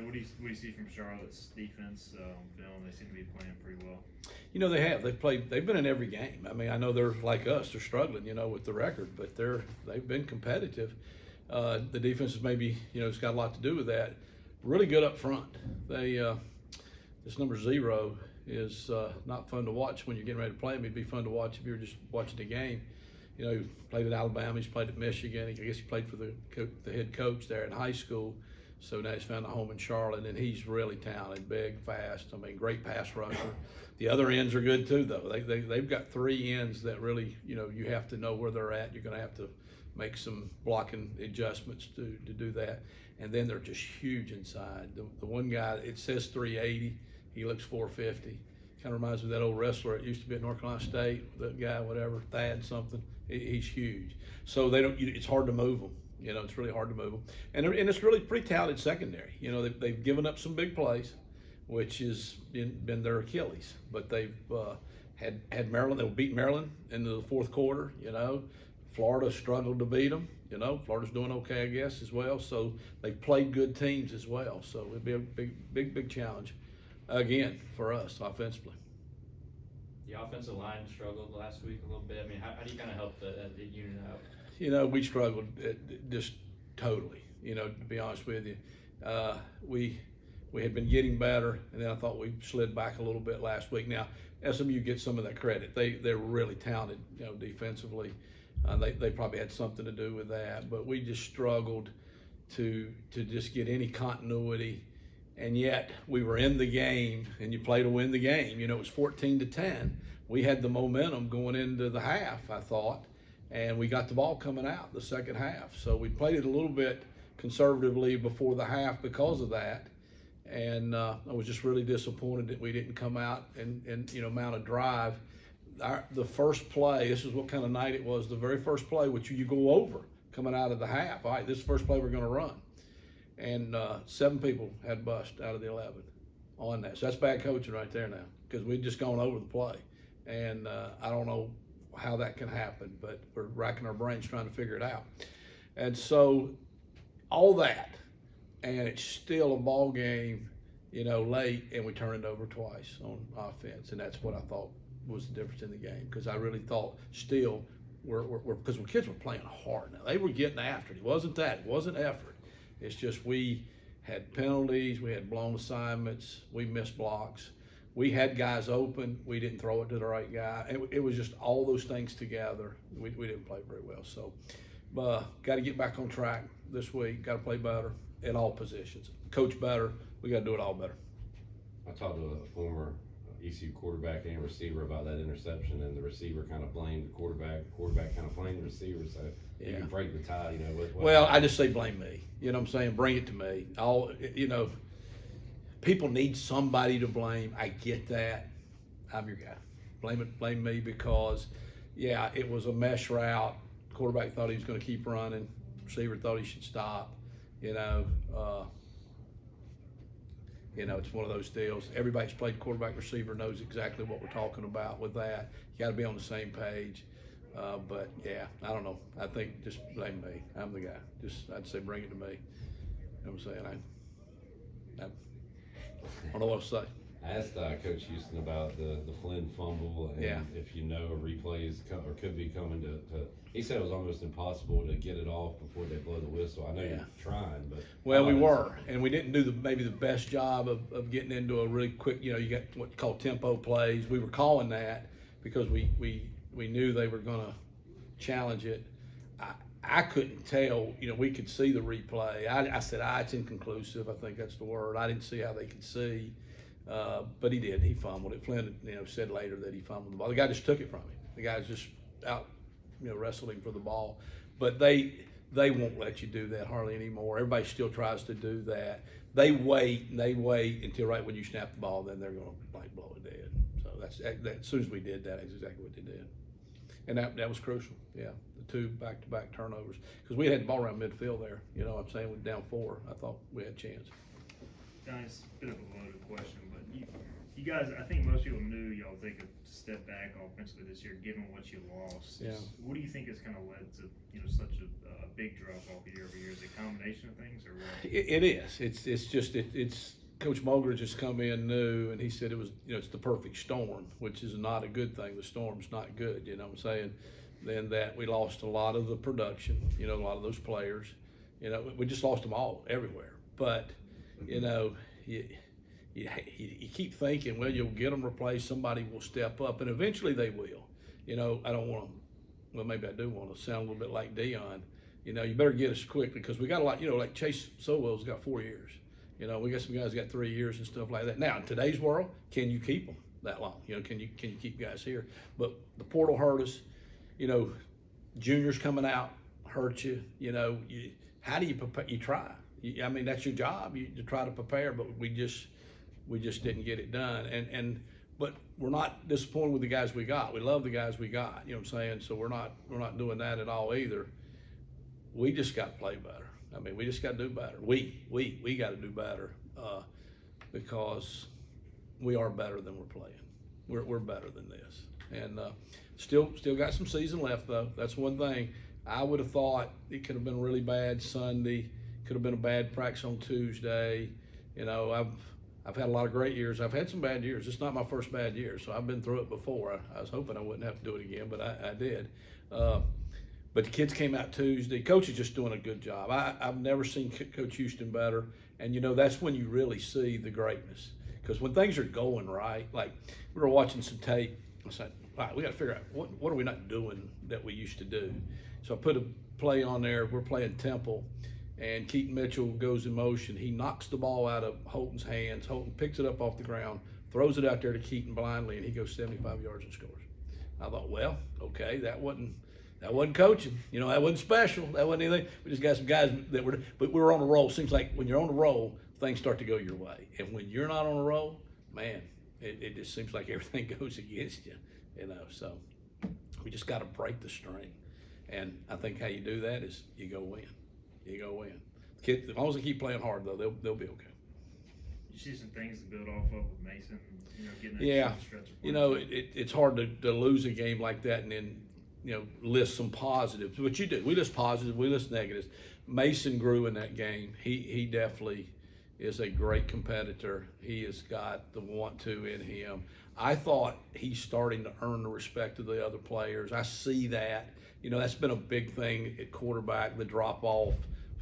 What do you see from Charlotte's defense film? They seem to be playing pretty well. You know, they have. They've been in every game. I mean, I know they're like us. They're struggling, with the record, but they've been competitive. The defense is maybe, it's got a lot to do with that. Really good up front. This number 0 is not fun to watch when you're getting ready to play him. It'd be fun to watch if you were just watching the game. He played at Alabama. He's played at Michigan. I guess he played for the head coach there in high school. So now he's found a home in Charlotte, and he's really talented, big, fast. I mean, great pass rusher. The other ends are good too, though. They've got 3 ends that really, you have to know where they're at. You're going to have to make some blocking adjustments to do that. And then they're just huge inside. The one guy, it says 380. He looks 450. Kind of reminds me of that old wrestler. It used to be at North Carolina State. That guy, whatever, Thad something. He's huge. So it's hard to move them. It's really hard to move them. And it's really pretty talented secondary. They've given up some big plays, which has been their Achilles. But they've had Maryland. They'll beat Maryland into the fourth quarter. Florida struggled to beat them. Florida's doing okay, I guess, as well. So they've played good teams as well. So it'd be a big challenge again for us offensively. The offensive line struggled last week a little bit. I mean, how do you kind of help the unit out? We struggled just totally, to be honest with you. We had been getting better, and then I thought we slid back a little bit last week. Now, SMU gets some of that credit. They're really talented, defensively. They probably had something to do with that, but we just struggled to just get any continuity. And yet we were in the game, and you play to win the game. It was 14-10. We had the momentum going into the half, I thought. And we got the ball coming out the second half. So we played it a little bit conservatively before the half because of that. And I was just really disappointed that we didn't come out and mount a drive. The first play, this is what kind of night it was, the very first play, which you go over coming out of the half. All right, this is the first play we're going to run. And 7 people had bust out of the 11 on that. So that's bad coaching right there now, because we'd just gone over the play. And I don't know how that can happen, but we're racking our brains trying to figure it out. And so all that, and it's still a ball game, late, and we turn it over twice on offense. And that's what I thought was the difference in the game, because I really thought still because the kids were playing hard now. They were getting after it. It wasn't effort. It's just we had penalties, we had blown assignments, we missed blocks. We had guys open. We didn't throw it to the right guy. It was just all those things together. We didn't play very well. So, got to get back on track this week. Got to play better at all positions. Coach better. We got to do it all better. I talked to a former ECU quarterback and receiver about that interception, and the receiver kind of blamed the quarterback. The quarterback kind of blamed the receiver. So you can break the tie. Well, I just say blame me. You know what I'm saying? Bring it to me. People need somebody to blame. I get that. I'm your guy. Blame me because, it was a mesh route. Quarterback thought he was going to keep running. Receiver thought he should stop. It's one of those deals. Everybody's played quarterback receiver knows exactly what we're talking about with that. You got to be on the same page. But I don't know. I think just blame me. I'm the guy. I'd say bring it to me. You know what I'm saying? I don't know what to say. I asked Coach Houston about the Flynn fumble, and if a replay is or could be coming to. He said it was almost impossible to get it off before they blow the whistle. I know you're trying, but we were, and we didn't do maybe the best job of getting into a really quick. You got what's called tempo plays. We were calling that because we knew they were going to challenge it. I couldn't tell, we could see the replay. I said, it's inconclusive. I think that's the word. I didn't see how they could see, but he did. He fumbled it. Flynn, said later that he fumbled the ball. The guy just took it from him. The guy just out, wrestled him for the ball. But they won't let you do that hardly anymore. Everybody still tries to do that. They wait until right when you snap the ball, then they're going to blow it dead. So that's as soon as we did that, that's exactly what they did. And that was crucial, the 2 back-to-back turnovers. Because we had the ball around midfield there, I'm saying, we're down 4. I thought we had a chance. Nice, bit of a loaded question, but you guys, I think most people knew y'all take a step back offensively this year, given what you lost. Yeah. What do you think has kind of led to, such a big drop off year over year? Is it a combination of things, or what? It is. It's Coach Mulgrew just come in new, and he said it was, it's the perfect storm, which is not a good thing. The storm's not good, you know what I'm saying? Then that we lost a lot of the production, a lot of those players. We just lost them all everywhere. But, you keep thinking, well, you'll get them replaced, somebody will step up, and eventually they will. I don't want to, well, maybe I do want to sound a little bit like Dion. You better get us quickly, because we got a lot, like Chase Sowell's got 4 years. We got some guys got 3 years and stuff like that. Now, in today's world, can you keep them that long? Can you keep guys here? But the portal hurt us. Juniors coming out hurt you. How do you prepare? You try. I mean, that's your job. You try to prepare, but we just didn't get it done. But we're not disappointed with the guys we got. We love the guys we got. You know what I'm saying? So we're not doing that at all either. We just got to play better. I mean, we just got to do better. We got to do better because we are better than we're playing. We're better than this, and still got some season left though. That's one thing. I would have thought it could have been really bad Sunday. Could have been a bad practice on Tuesday. I've had a lot of great years. I've had some bad years. It's not my first bad year, so I've been through it before. I was hoping I wouldn't have to do it again, but I did. But the kids came out Tuesday. Coach is just doing a good job. I've never seen Coach Houston better. And, that's when you really see the greatness. Because when things are going right, like we were watching some tape, I said, all right, we got to figure out what are we not doing that we used to do. So I put a play on there. We're playing Temple, and Keaton Mitchell goes in motion. He knocks the ball out of Holton's hands. Holton picks it up off the ground, throws it out there to Keaton blindly, and he goes 75 yards and scores. I thought, well, okay, that wasn't coaching. That wasn't special. That wasn't anything. We just got some guys but we were on a roll. Seems like when you're on a roll, things start to go your way. And when you're not on a roll, man, it just seems like everything goes against you, So we just got to break the string. And I think how you do that is you go win. Kids, as long as they keep playing hard, though, they'll be okay. You see some things to build off of with Mason, getting that Yeah, stretch of it's hard to lose a game like that and then list some positives, which you do. We list positives, we list negatives. Mason grew in that game. He definitely is a great competitor. He has got the want to in him. I thought he's starting to earn the respect of the other players. I see that. That's been a big thing at quarterback, the drop off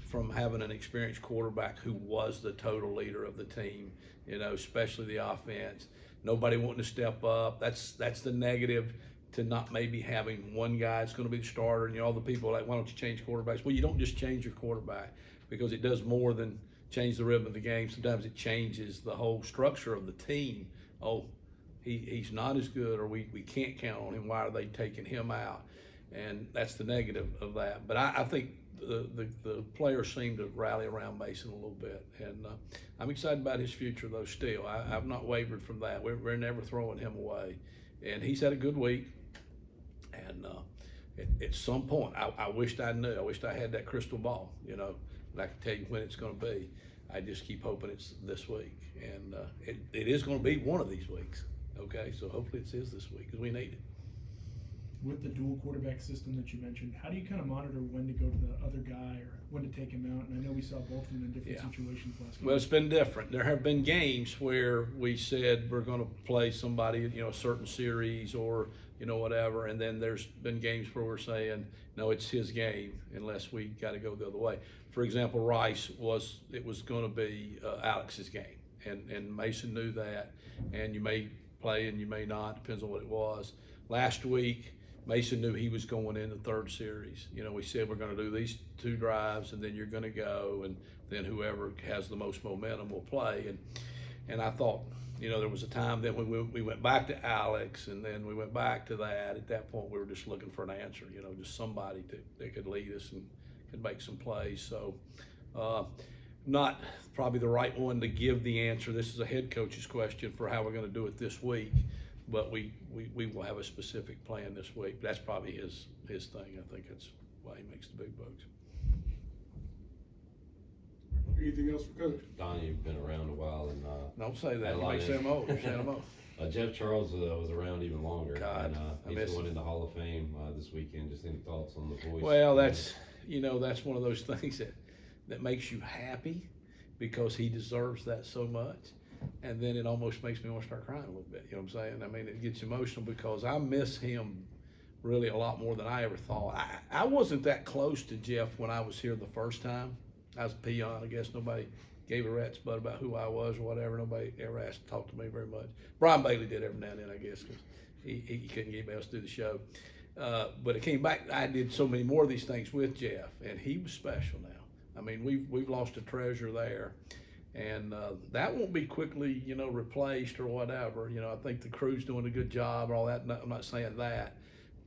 from having an experienced quarterback who was the total leader of the team, especially the offense. Nobody wanting to step up. That's the negative to not maybe having one guy that's going to be the starter, and all the people are like, why don't you change quarterbacks? Well, you don't just change your quarterback, because it does more than change the rhythm of the game. Sometimes it changes the whole structure of the team. Oh, he's not as good, or we can't count on him. Why are they taking him out? And that's the negative of that. But I think the players seem to rally around Mason a little bit, and I'm excited about his future though. Still, I've not wavered from that. We're never throwing him away, and he's had a good week. And at some point, I wished I knew. I wished I had that crystal ball, and I could tell you when it's going to be. I just keep hoping it's this week, and it is going to be one of these weeks. Okay, so hopefully it is this week because we need it. With the dual quarterback system that you mentioned, how do you kind of monitor when to go to the other guy or when to take him out? And I know we saw both of them in different situations last game. Well, it's been different. There have been games where we said we're going to play somebody, a certain series or, whatever. And then there's been games where we're saying, no, it's his game unless we got to go the other way. For example, Rice was going to be Alex's game. And Mason knew that. And you may play and you may not, depends on what it was. Last week, Mason knew he was going in the third series. We said we're going to do these 2 drives, and then you're going to go, and then whoever has the most momentum will play. And I thought, there was a time then when we went back to Alex, and then we went back to that. At that point, we were just looking for an answer, just somebody that could lead us and could make some plays. So not probably the right one to give the answer. This is a head coach's question for how we're going to do it this week. But we will have a specific plan this week. That's probably his thing. I think that's why he makes the big bucks. Anything else for Coach? Donnie, you've been around a while, and Don't say Had that, a you lot may of say them old, say them old. Jeff Charles was around even longer. God, and I he's miss going him. in the Hall of Fame this weekend. Just any thoughts on the voice? Well, that's that's one of those things that makes you happy because he deserves that so much. And then it almost makes me want to start crying a little bit. You know what I'm saying? I mean, it gets emotional because I miss him really a lot more than I ever thought. I wasn't that close to Jeff when I was here the first time. I was a peon. I guess nobody gave a rat's butt about who I was or whatever. Nobody ever asked to talk to me very much. Brian Bailey did every now and then, I guess, because he couldn't get anybody else to do the show. But it came back. I did so many more of these things with Jeff, and he was special now. I mean, we've lost a treasure there, and that won't be quickly, replaced or whatever. I think the crew's doing a good job and all that. I'm not saying that,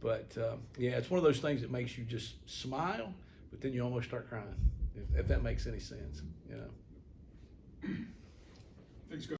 but yeah, it's one of those things that makes you just smile, but then you almost start crying, if that makes any sense. Thanks, Coach.